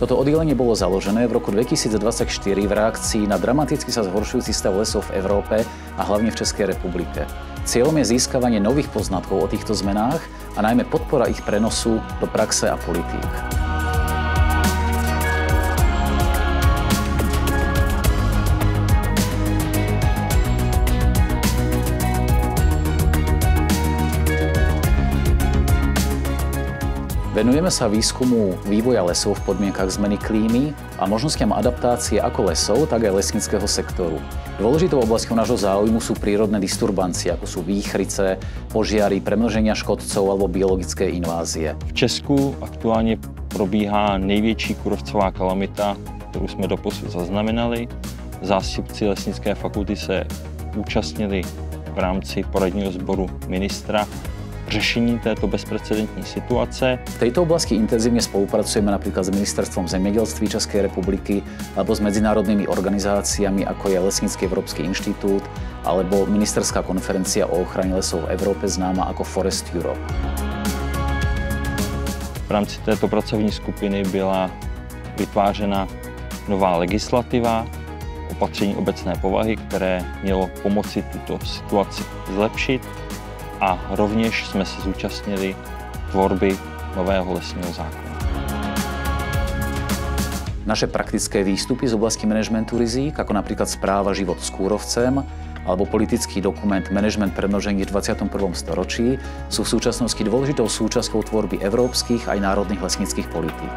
Toto oddelenie bolo založené v roku 2024 v reakcii na dramaticky sa zhoršujúci stav lesov v Európe a hlavne v Českej republike. Cieľom je získavanie nových poznatkov o týchto zmenách a najmä podpora ich prenosu do praxe a politík. Venujeme sa výskumu vývoja lesov v podmienkach zmeny klímy a možnostiam adaptácie ako lesov, tak aj lesníckeho sektoru. Dôležitou oblasťou nášho záujmu sú prírodné disturbancie, ako sú výchrice, požiary, premnoženia škodcov alebo biologické invázie. V Česku aktuálně probíhá největší kůrovcová kalamita, kterou jsme doposud zaznamenali. Zástupci Lesnické fakulty se účastnili v rámci poradního sboru ministra řešení této bezprecedentní situace. V tejto oblasti intenzívne spolupracujeme napríklad s Ministerstvom zemědělství Českej republiky alebo s medzinárodnými organizáciami, ako je Lesnícky Európsky inštitút alebo Ministerská konferencia o ochrane lesov v Európe, známa ako Forest Europe. V rámci této pracovní skupiny byla vytvářena nová legislativa, opatření obecné povahy, které mělo pomoci tuto situaci zlepšit. A rovněž jsme se zúčastnili tvorby nového lesního zákona. Naše praktické výstupy z oblasti manažmentu rizík, ako napríklad správa Život s kúrovcem alebo politický dokument Management premnožení v 21. storočí, sú v súčasnosti dôležitou súčasťou tvorby európskych aj národných lesníckych politík.